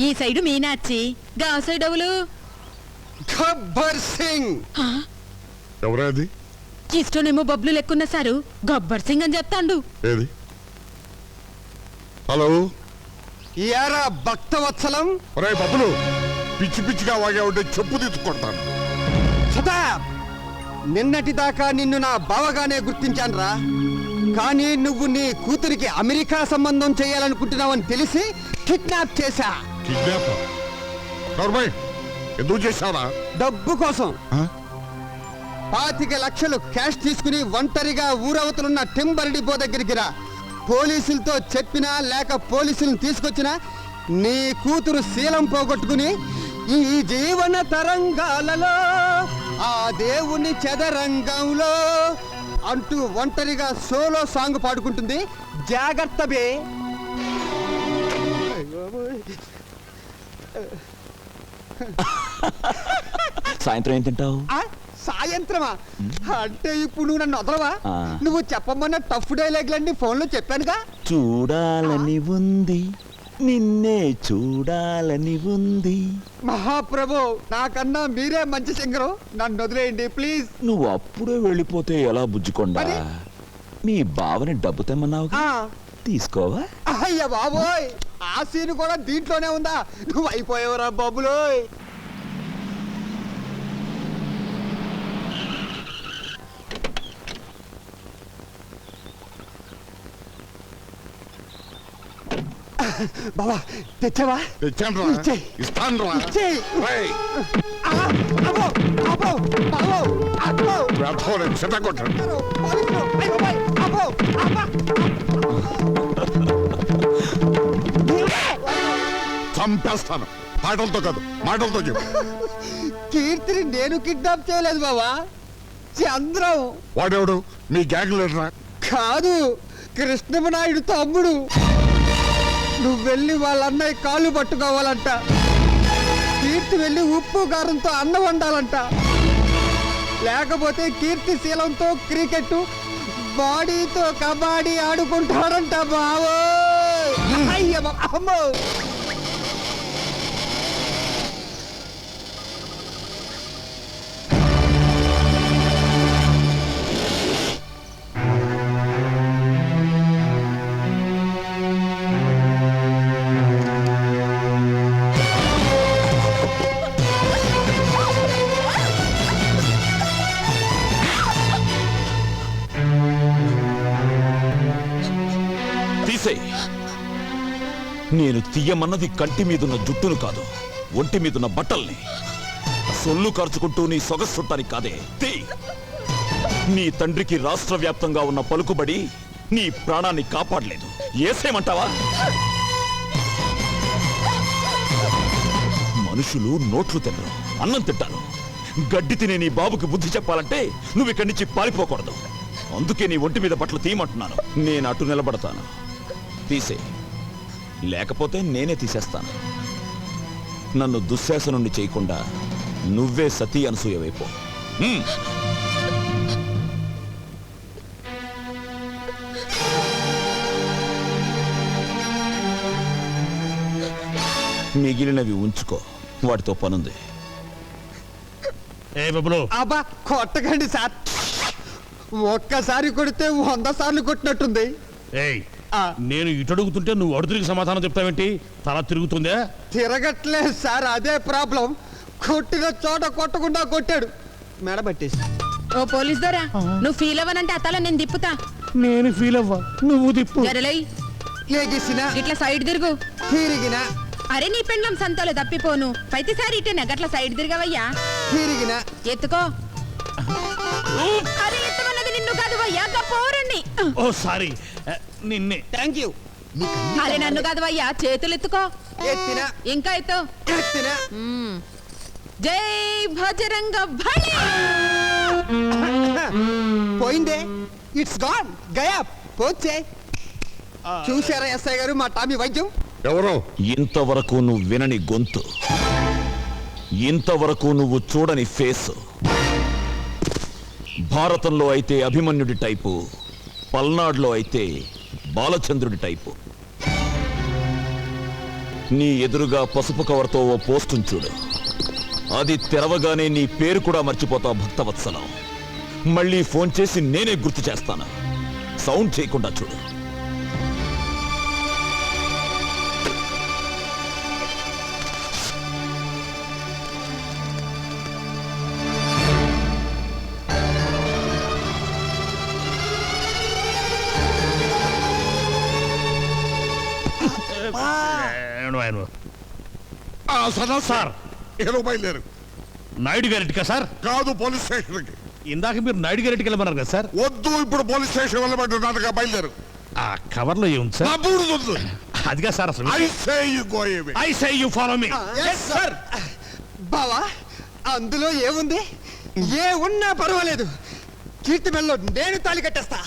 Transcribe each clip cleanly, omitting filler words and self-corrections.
ఈ సైడు మీనాచి గా సైడ్ ఎవలు గబ్బర్ సింగ్. ఎవరది? ఇష్టనేమో బబ్లు లెక్కున్న సారు గబ్బర్ సింగ్ అని చెప్తాండు. ఏది? హలో, యారా భక్తవత్సలం. ఒరే బబ్బులు, పిచ్చి పిచ్చిగా వాగా ఉంటే చెప్పు తీసుకుంటాను. సతాబ్, నిన్నటి దాకా నిన్ను నా బావగానే గుర్తించానురా. కానీ నువ్వు నీ కూతురికి అమెరికా సంబంధం చేయాలనుకుంటున్నావని తెలిసి కిడ్నాప్ చేశా. కిడ్నాప్? నర్మయ్, ఎందుకు చేశావా? డబ్బు కోసం 25 లక్షలు క్యాష్ తీసుకుని ఒంటరిగా ఊరవతలున్న టింబర్ డిపో దగ్గరికి రా. పోలీసులతో చెప్పినా లేక పోలీసులను తీసుకొచ్చినా నీ కూతురు శీలం పోగొట్టుకుని ఈ జీవన తరంగాలలో ఆ దేవుని చదరంగంలో అంటూ ఒంటరిగా సోలో సాంగ్ పాడుకుంటుంది. జాగ్రత్త బే. సాయంత్రం ఏం తింటావు? సాయంత్రమా? అంటే ఇప్పుడు నువ్వు నన్ను వదలవా? నువ్వు చెప్పమన్న టఫ్ డైలాగ్లన్నీ ఫోన్లో చెప్పానుగా. చూడాలని ఉంది, నిన్నే చూడాలని ఉంది. మహాప్రభు, నాకన్నా మీరే మంచి సింగరు, నన్ను వదిలేయండి ప్లీజ్. నువ్వు అప్పుడే వెళ్ళిపోతే ఎలా బుజ్జుకొండా? మీ బావని డబ్బు తెమ్మన్నావు, తీసుకోవా? అయ్య బాబోయ్, ఆ సీన్ కూడా దీంట్లోనే ఉందా? నువ్వు అయిపోయావురా బాబులోయ్. బాబా తెచ్చావా? తెచ్చాను రా, ఇస్తాను రా. చంపేస్తాను. మాటలతో కాదు, మాటలతో చెప్పు. కీర్తిని నేను కిడ్నాప్ చేయలేదు బాబా, చంద్రం. వాడెవడు? మీ గ్యాంగ్ లీడరా? కాదు, కృష్ణమనాయుడు తమ్ముడు. నువ్వు వెళ్ళి వాళ్ళ అన్నయ్య కాళ్ళు పట్టుకోవాలంట. కీర్తి వెళ్ళి ఉప్పు కారంతో అన్నం వండాలంట. లేకపోతే కీర్తి శీలంతో క్రికెట్, బాడీతో కబడ్డీ ఆడుకుంటాడంట బావో. అయ్య అమ్మో. నేను తీయమన్నది కంటి మీదున్న జుట్టును కాదు, ఒంటి మీదున్న బట్టల్ని. సొల్లు ఖర్చుకుంటూ నీ సొగసుట్టానికి కాదే. నీ తండ్రికి రాష్ట్ర వ్యాప్తంగా ఉన్న పలుకుబడి నీ ప్రాణాన్ని కాపాడలేదు. ఏసేమంటావా? మనుషులు నోట్లు తినరు, అన్నం తింటారు. గడ్డి తినే నీ బాబుకి బుద్ధి చెప్పాలంటే నువ్వు ఇక్కడి నుంచి పారిపోకూడదు. అందుకే నీ ఒంటి మీద బట్టలు తీయమంటున్నాను. నేను అటు నిలబడతాను, తీసే. లేకపోతే నేనే తీసేస్తాను. నన్ను దుశ్శాసనుణ్ణి చేయకుండా నువ్వే సతీ అనసూయవైపో. మిగిలినవి ఉంచుకో, వాటితో పనుంది. అబ్బా కొట్టకండి సార్, ఒక్కసారి కొడితే 100 సార్లు కొట్టినట్టుంది. నేను ఇటు అడుగుతుంటే నువ్వు అడుగురికి సమాధానం చెప్తావేంటి? తల తిరుగుతుందే? తిరగట్లేదు సార్, అదే ప్రాబ్లం. కొట్టిన చోట కొట్టకుండా కొట్టాడు, మెడబట్టేసి. ఓ పోలీస్ దొరా, నువ్వు ఫీల్ అవ్వనంటే అతల నేను తిప్పుతా. నేను ఫీల్ అవ్వా, నువ్వు తిప్పు. జరలై ఏగిసిన ఇట్లా సైడ్ తిరుగు. తిరిగిన అరే నీ పెండ్లం సంతలో తప్పిపోను. ప్రతిసారి ఇటేనా గట్ల సైడ్ తిరగవయ్యా. తిరిగిన ఎత్తుకో. అరే ఎత్తమన్నది నిన్ను కాదు వయ్యా, పోరండి. ఓ సారీ, నిన్నే. Thank you. అరే నన్ను కాదు వయ్యా, చేతులు ఎత్తుకో. ఎత్తిన ఇంకా ఎత్తు. ఎత్తిన. జై భజరంగ బలి. పోయిందే, ఇట్స్ గాన్, గయా పోచే. చూసారా ఎస్ఐ గారు మా టామీ వైద్యం? ఎవరు? ఇంతవరకు నువ్వు వినని గొంతు, ఇంతవరకు నువ్వు చూడని ఫేస్. భారతంలో అయితే అభిమన్యుడి టైపు, పల్నాడులో అయితే బాలచంద్రుడి టైపు. నీ ఎదురుగా పసుపు కవర్తో ఓ పోస్టును చూడు. అది తెరవగానే నీ పేరు కూడా మర్చిపోతావు భక్తవత్సలం. మళ్ళీ ఫోన్ చేసి నేనే గుర్తు చేస్తాను. సౌండ్ చేయకుండా చూడు. సార్ ఏదో బయలుదేరు. నాయుడు గారింటికా సార్? కాదు, పోలీస్ స్టేషన్కి. ఇందాక మీరు నాయుడు గారింటికి వెళ్ళమన్నారు కదా సార్? వద్దు, ఇప్పుడు పోలీస్ స్టేషన్ వెళ్ళమంటున్నానుగా, బయలుదేరు. ఆ కవర్లో ఏముంది నా సార్? బూడిద వద్దు. అదిగా సార్ అసలు. I say you go away. I say you follow me. Sir బావా, అందులో ఏముంది? ఏ ఉన్నా పర్వాలేదు, కీర్తి మెల్లో నేను తాళి కట్టేస్తా.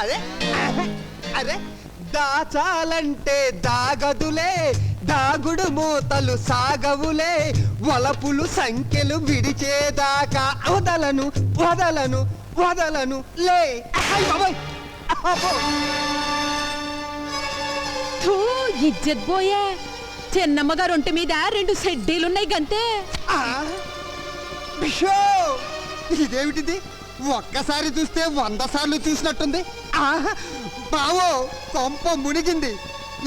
అదే అదే దాచాలంటే దాగదులే, దాగుడు మూతలు సాగవులే, వలపులు సంఖ్యలు విడిచేదాకా వదలను వదలను వదలను లే. థూ, ఇజ్జత్ పోయే. చిన్నమ్మ గారు ఒంటి మీద 2 సెడ్డీలున్నాయి గంతే. బిషో, ఇదేమిటిది? ఒక్కసారి చూస్తే 100 సార్లు చూసినట్టుంది. బావో, కొంప మునిగింది.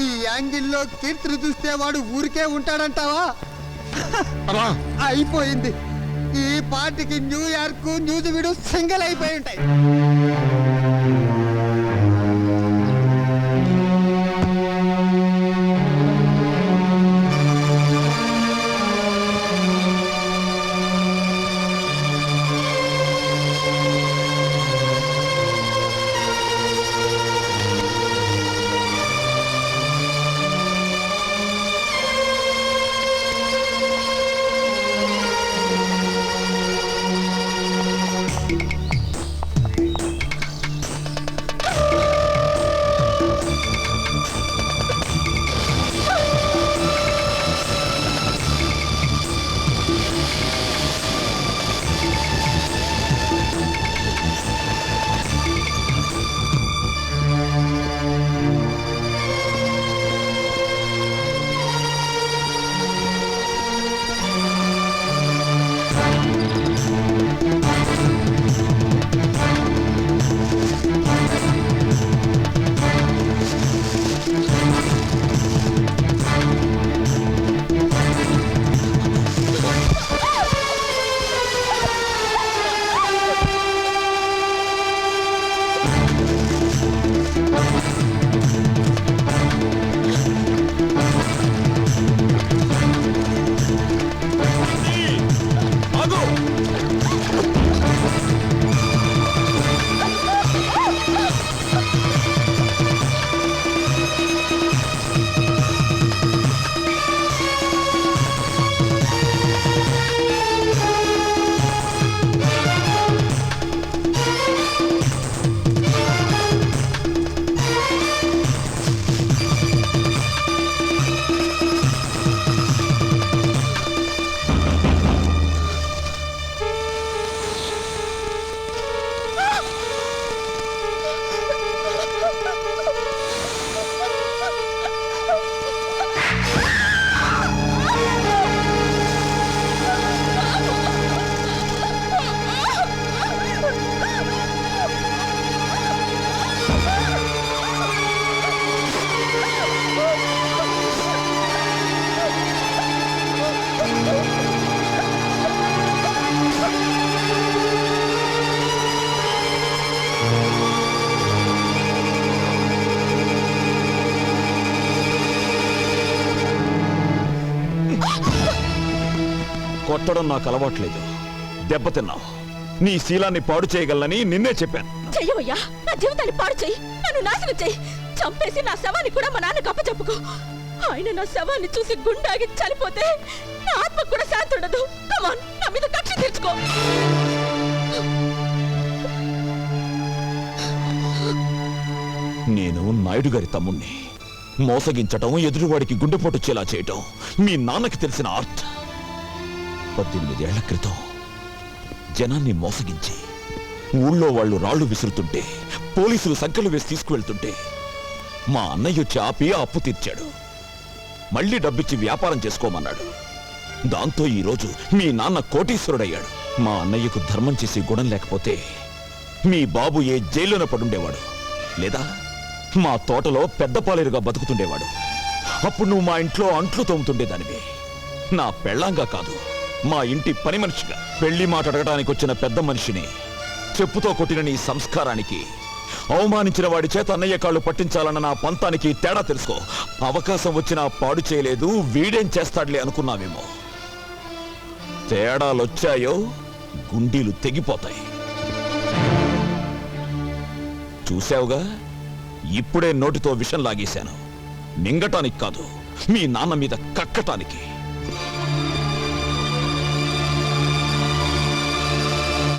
ఈ యాంగిల్లో కీర్తిని చూస్తే వాడు ఊరికే ఉంటాడంటావా? అయిపోయింది. ఈ పార్టీకి న్యూయార్క్ న్యూజివీడు సింగిల్ అయిపోయి ఉంటాయి. కొట్టడం నాకు అలవాట్లేదు. దెబ్బతిన్నావు. నీ శీలాన్ని పాడు చేయగలనని నిన్నే చెప్పాను. చెయ్యవయ్యా, నా జీవితాన్ని పాడు చెయ్యి, నన్ను నాశనం చెయ్యి, చంపేసి నా శవాన్ని కూడా మా నాన్నకు అప్పచెప్పుకో. ఆయన నా శవాన్ని చూసి గుండాగి చనిపోతే నా ఆత్మకు కూడా శాంతి ఉండదు. కమాన్, నా మీద కక్ష తీర్చుకో. నేను నాయుడు గారి తమ్ముణ్ణి. మోసగించటం, ఎదురువాడికి గుండెపోటు చేలా చేయటం మీ నాన్నకి తెలిసిన ఆర్ట్. 18 ఏళ్ల క్రితం జనాన్ని మోసగించి ఊళ్ళో వాళ్ళు రాళ్లు విసురుతుంటే, పోలీసులు సంఖ్యలు వేసి తీసుకువెళ్తుంటే మా అన్నయ్య వచ్చి ఆపి అప్పు తీర్చాడు. మళ్ళీ డబ్బిచ్చి వ్యాపారం చేసుకోమన్నాడు. దాంతో ఈరోజు మీ నాన్న కోటీశ్వరుడయ్యాడు. మా అన్నయ్యకు ధర్మం చేసి గుణం లేకపోతే మీ బాబు ఏ జైల్లోనే పడుండేవాడు, లేదా మా తోటలో పెద్ద పాలేరుగా బతుకుతుండేవాడు. అప్పుడు నువ్వు మా ఇంట్లో అంట్లు తోముతుండేదానివి. నా పెళ్ళాంగా కాదు, మా ఇంటి పని మనిషిగా. పెళ్లి మాట అడగడానికి వచ్చిన పెద్ద మనిషిని చెప్పుతో కొట్టిన నీ సంస్కారానికి, అవమానించిన వాడి చేత అన్నయ్య కాళ్ళు పట్టించాలన్న నా పంతానికి తేడా తెలుసుకో. అవకాశం వచ్చినా పాడు చేయలేదు, వీడేం చేస్తాడులే అనుకున్నావేమో. తేడాలొచ్చాయో గుండీలు తెగిపోతాయి. చూశావుగా, ఇప్పుడే నోటితో విషం లాగేశాను. మింగటానికి కాదు, మీ నాన్న మీద కక్కటానికి.